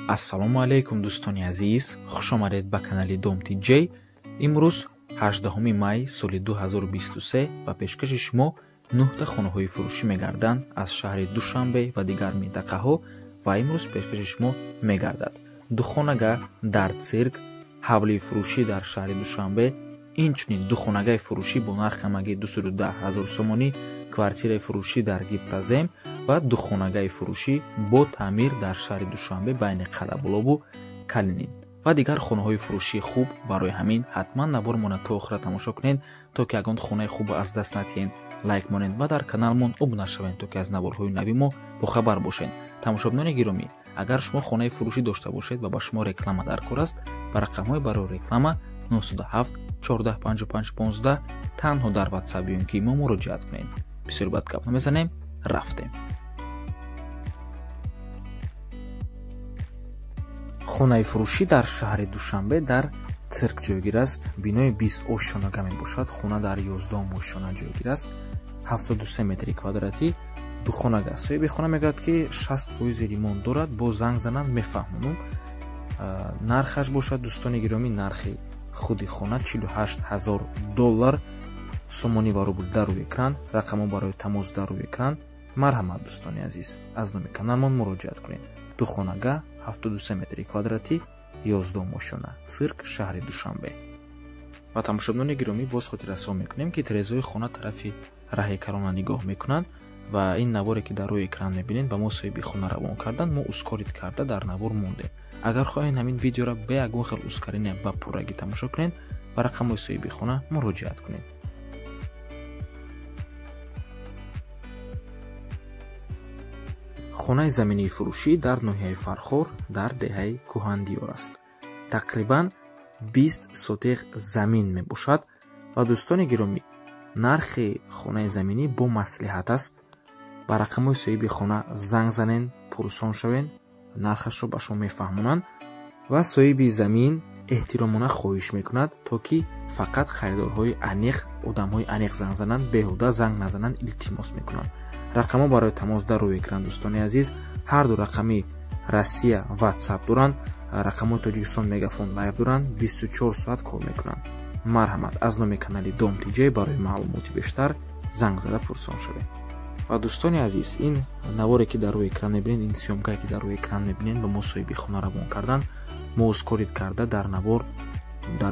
ассалому алайкум дӯстони азиз, хушомадед ба канали Dom TJ. имрӯз 18 май соли 2023 ба пешкаши шумо 9 хонаҳои фурӯшӣ мегарданд аз шаҳри Душанбе ва дигар минтақаҳо ва имрӯз пешкаши шумо мегардад ду хонага дар цирк, ҳавлии фурӯшӣ дар шаҳри Душанбе, инчунин ду хонагаи фурӯшӣ бо нархи ҳамагӣ 210 000 сомонӣ, квартираи фурӯшӣ дар Гипразем ва ду хонагаи фурӯшӣ бо таъмир дар шаҳри Душанбе байни Қалабулову Калинин ва дигар хонаҳои фурӯшии хуб. Барои ҳамин ҳатман навормона то охира тамошо кунед, то ки ягон хонаи хуб аз даст надиҳед, лайк монед ва дар каналмон обуна шавед, то ки аз наворҳои нави мо бохабар бошед. Тамошобинони гиромӣ, агар шумо хонаи фурӯшӣ дошта бошед ва ба шумо реклама дар кор аст, ба рақамҳои барои реклама 97 14 55 15 танҳо дар WhatsApp ё ки мо муроҷиат кунед. бисёр бад гап намезанем, рафтем. хонаи фурӯшӣ дар шаҳри Душанбе дар цирк ҷойгир аст. Бинои 20 ошонага мебошад. хона дар 11 ошона ҷойгир аст. 73 метри квадратӣ ду хонага аст. соҳиби хона мегӯяд ки 60% ремонт дорад. бо занг зананд мефаҳмонам. нархаш бошад дӯстони гиромӣ, нархи худи хона $48,000 сомонӣ ва рубл дар рӯи экран. рақамо барои тамос дар рӯи экран. марҳамат дӯстони азиз, аз номи каналмон муроҷиат кунед. ду хонага 73 метри квадратӣ 11 ошона, цирк, шаҳри Душанбе. ва тамошобинони гиромӣ, боз хотиррасо мекунем ки тирезаҳои хона тарафи раҳи карона нигоҳ мекунанд ва ин наворе ки дар рӯи экран мебинед ба мо соҳиби хона равон кардан, мо ускорид карда дар навор мондем. агар хоҳед ҳамин видеоро бе ягон хел ускорина ба пуррагӣ тамошо кунед, ба рақамҳои соҳиби хона муроҷиат кунед. хонаи заминии фурӯшӣ дар ноҳияи Фархор дар деҳаи Кӯҳандиёр аст. тақрибан 20 сотиқ замин мебошад ва дӯстони гиромӣ, нархи хонаи заминӣ бо маслиҳат аст. ба рақамҳои соҳиби хона занг занен, пурсон шавен, нархашро ба шумо мефаҳмонанд ва соҳиби замин эҳтиромона хоҳиш мекунад, то ки фақат харидорҳои аниқ, одамҳои аниқ занг зананд, беҳуда занг назананд, илтимос мекунанд. рақамо барои тамос дар рӯи экран дӯстони азиз. ҳар ду рақами Россия WhatsApp доранд, рақамҳои Тоҷикистон Мегафон лайв доранд, 24 соат кор мекунанд. марҳамат, аз номи канали Dom TJ барои маълумоти бештар занг зада пурсон шавед. ва дӯстони азиз, ин наворе ки дар рӯи экран мебинед, ин сёмкае ки дар рӯи экран мебинед, ба мо соҳиби хона равон кардан, мо ускорид карда дар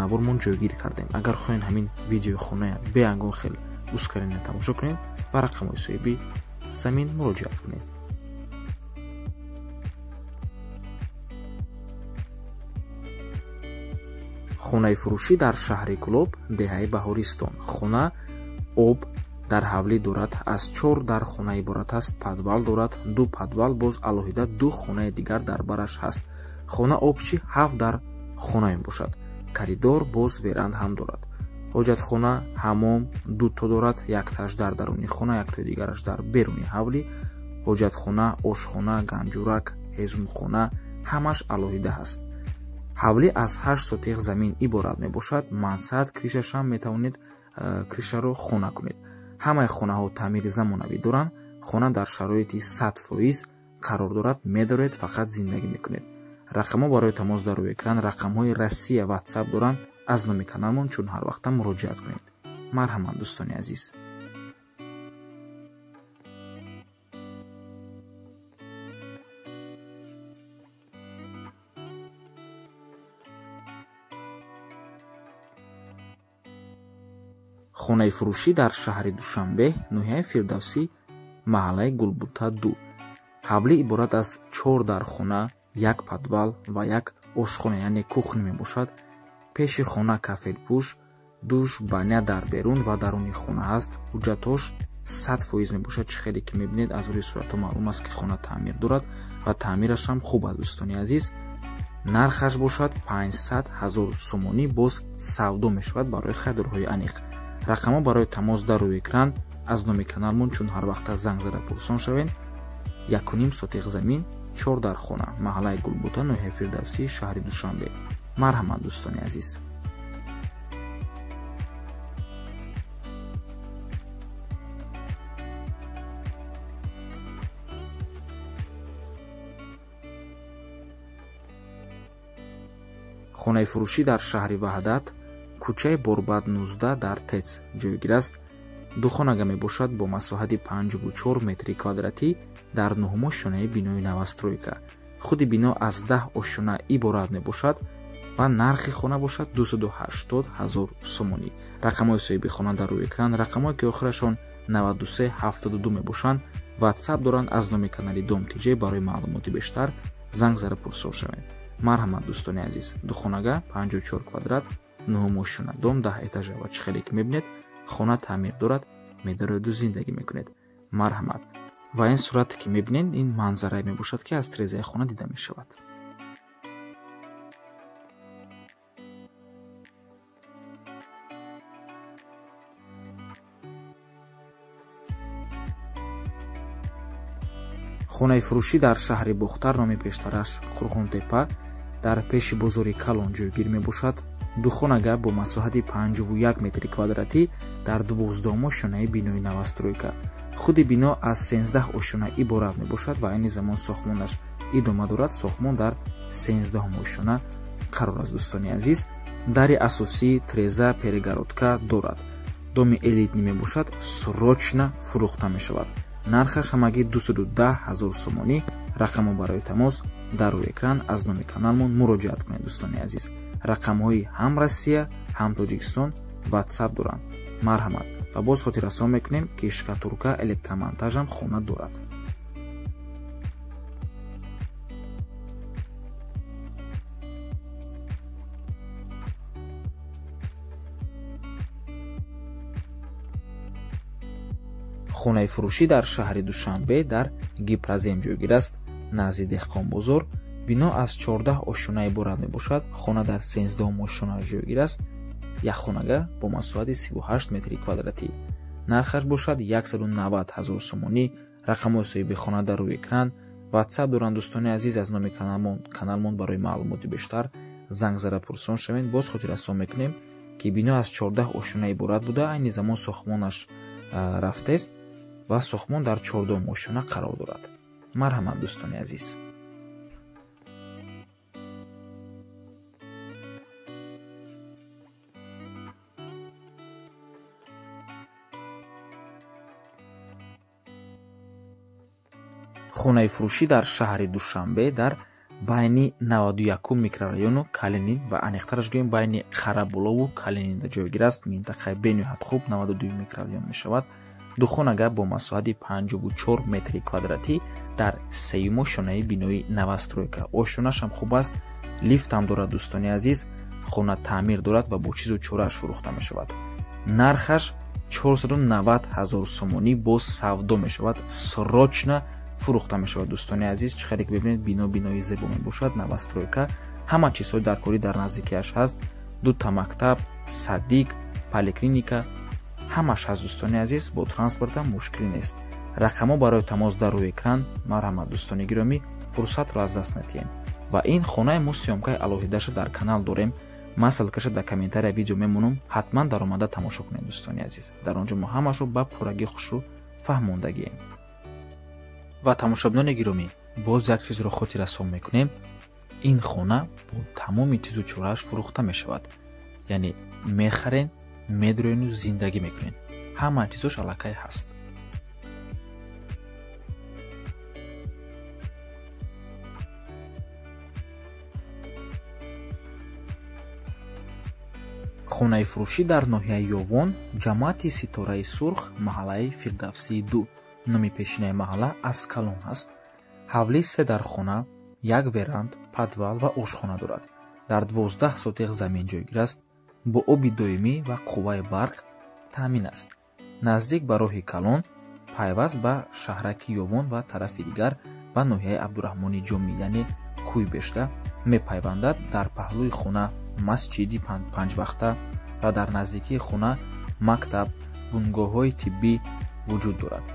навормон ҷойгир кардем. агар хоҳед ҳамин видеои хоная бе ягон хел ускорина тамошо кунед, ба рақамҳои соҳиби замин муроҷиат кунед. хонаи фурӯшӣ дар шаҳри Кӯлоб, деҳаи Баҳористон. хона об дар ҳавлӣ дорад. аз 4 дар хона иборат аст. падвал дорад. ду падвал, боз алоҳида ду хонаи дигар дар бараш ҳаст. хона обчи 7 дар хона мебошад. коридор, боз веранд ҳам дорад. ҳоҷатхона, ҳаммом дуто дорад. якташ дар даруни хона, яктои дигараш дар беруни ҳавлӣ. ҳоҷатхона, ошхона, ганҷурак, ҳезмхона ҳамаш алоҳида ҳаст. ҳавлӣ аз 8 сотиқ замин иборат мебошад. мансад, кришашам метавонед кришаро хона кунед. ҳамаи хонаҳо таъмири замонавӣ доранд. хона дар шароити 100% қарор дорад. медоред, фақат зиндагӣ мекунед. рақамо барои тамос дар рӯи экран, рақамҳои Россия WhatsApp доранд. аз номи каналмон чун ҳар вақта муроҷиат кунед. марҳамат дӯстони азиз. хонаи фурӯшӣ дар шаҳри Душанбе, ноҳияи Фирдавсӣ, маҳаллаи Гулбута 2. ҳавлӣ иборат аз 4 дар хона, 1 падвал ва 1 ошхона, яъне кухня мебошад. пеши хона кафелпӯш, душ, баня дар берун ва даруни хона ҳаст. ҳуҷҷатош 100% мебошад. чӣ хеле ки мебинед, аз рӯи суратҳо маълум аст ки хона таъмир дорад ва таъмирашам хуб аст дӯстони азиз. нархаш бошад 500,000 сомонӣ, боз савдо мешавад барои харидорҳои аниқ. рақамо барои тамос дар рӯи экран. аз номи каналмон чун ҳар вақта занг зада пурсон шавед. 1.5 сотиқ замин, 4 дар хона, маҳаллаи Гулбута, ноҳияи Фирдавсӣ, шаҳри Душанбе. марҳамат дӯстони азиз. хонаи фурӯшӣ дар шаҳри Ваҳдат, кӯчаи Борбад 19 дар ТЭЦ ҷойгир аст. Духонага мебошад бо масоҳати 54 метри квадратӣ дар 9 ошонаи бинои новостройка. худи бино аз 10 ошона иборат мебошад ва нархи хона бошад 280 000 сомонӣ. рақамҳои соҳиби хона дар рӯи экран, рақамҳое ки охирашон 9372 мебошанд. ватсап доранд аз номи канали Дом Тиҷей. барои маълумоти бештар занг зада пурсол шавед. марҳамат дӯстони азиз, духонага 54 квадрат, 9 ошона, дом 10 этажа ва чӣ хеле ки мебинед, хона таъмир дорад, медороду зиндагӣ мекунед. марҳамат. ва ин сурате ки мебинед, ин манзарае мебошад ки аз тирезаи хона дида мешавад. хонаи фурӯшӣ дар шаҳри Бухтар, номи пештараш Қурғонтепа, дар пеши бозори Калон ҷойгир мебошад. духонага бо масоҳати 51 метри квадратӣ дар 12 ошонаи бинои новостройка. худи бино аз 13 ошона иборат мебошад ва айни замон сохтмонаш идома дорад. сохтмон дар 13 ошона қарор аст. дӯстони азиз, дари асосӣ, треза, перегородка дорад. доми элитнӣ мебошад, срочна фурӯхта мешавад. нархаш ҳамагӣ 210 000 сомонӣ. рақамҳо барои тамос дар рӯи экран. аз номи каналмон муроҷиат кунед дӯстони азиз. рақамҳои ҳам Россия, ҳам Тоҷикистон ватсап доранд. марҳамат. ва боз хотиррасон мекунем ки шкатурка, электромонтажам хона дорад. хонаи фурӯшӣ дар шаҳри Душанбе дар Гипразем ҷойгир аст, назди Деҳқонбозор. бино аз 14 ошона иборат мебошад. хона дар 13 ошона ҷойгир аст. яххонага бо масоҳати 38 метри квадратӣ. нархаш бошад 190 000 сомонӣ. рақамҳои соҳиби хона дар рӯи экран. ватсап доранд дӯстони азиз. аз номи каналмон барои маълумоти бештар занг зада пурсон шавед. боз хотиррасон мекунем ки бино аз 14 ошона иборат буда, айни замон сохтмонаш рафтааст ва сохтмон дар 14 ошона қарор дорад. марҳамат дӯстони азиз. хонаи фурӯшӣ дар шаҳри Душанбе дар байни 91 микрорайону Калинин ва аниқтараш гӯем байни Қарабулову Калинин ҷойгир аст. минтақаи бениҳоят хуб 92 микрорайон мешавад. духонага бо масоҳати 54 метри квадратӣ дар 3 ошонаи бинои новостройка. ошонашам хуб аст, лифтам дорад дӯстони азиз. хона таъмир дорад ва бо чизу чорааш фурӯхта мешавад. нархаш 490 000 сомонӣ бо савдо мешавад. срочна фурӯхта мешавад дӯстони азиз. чӣ хеле ки бибинед, бинои зебо мебошад, новостройка. ҳама чизҳои даркорӣ дар наздикиаш ҳаст. дута мактаб, садик, поликлиника ҳамаш ҳаст дӯстони азиз. бо транспортам мушкилӣ нест. рақамҳо барои тамос дар рӯи экран. марҳамат дӯстони гиромӣ, фурсатро аз даст надиҳем. ва ин хонаи мо сиёмкаи алоҳидаша дар канал дорем. ман ссилкаша дар комментария видео мемонам. ҳатман дар омада тамошо кунед дӯстони азиз. дар он ҷо мо ҳамашро ба пуррагӣ хушу фаҳмондагием. ва тамошобинони гиромӣ, боз як чизро хотиррасон мекунем. ин хона бо тамоми чизу чорааш фурӯхта мешавад. яъне мехарен, медроену зиндагӣ мекунен. ҳама чизош аллакай ҳаст. хонаи фурӯшӣ дар ноҳияи Ёвон, ҷамоати Ситораи Сурх, маҳаллаи Фирдавсии 2. номи пешинаи маҳалла аз Калон аст. ҳавлӣ 3 дар хона, 1 веранд, подвал ва ошхона дорад. дар 12 сотиқ замин ҷойгир аст. бо оби доимӣ ва қувваи барқ таъмин аст. наздик ба роҳи Калон, пайваст ба шаҳраки Ёвон ва тарафи дигар ба ноҳияи Абдураҳмони Ҷомӣ, яъне Кӯйбешта мепайвандад. дар паҳлӯи хона масҷиди панҷвақта ва дар наздикии хона мактаб, бунгоҳҳои тиббӣ вуҷуд дорад.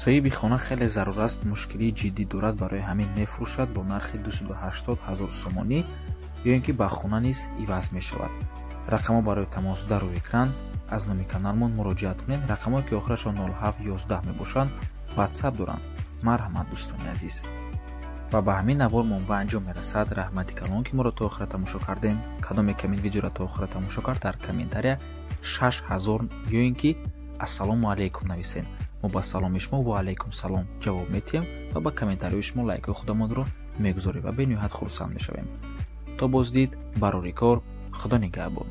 соҳиби хона хеле зарур аст, мушкилии ҷиддӣ дорад, барои ҳамин мефурӯшад бо нархи 280 000 сомонӣ ё ин ки ба хона низ иваз мешавад. рақамҳо барои тамос дар рӯи экран. аз номи каналмон муроҷиат кунед. рақамҳое ки охирашон 0711 мебошанд ватсап доранд. марҳамат дӯстони азиз. ва ба ҳамин навор мо ба анҷом мерасад. Раҳмати калон ки моро то охира тамошо кардем. Кадоме камин видеоро то охира тамошо кард дар комментария 6000 ё ин ки ассалому алайкум нависен. мо ба саломи шумо ва алайкум салом ҷавоб метиҳем ва ба комментарияи шумо лайкҳои худамонро мегузорем ва бениҳоят хурсанд мешавем. То боздид барори кор. худо нигаҳбон.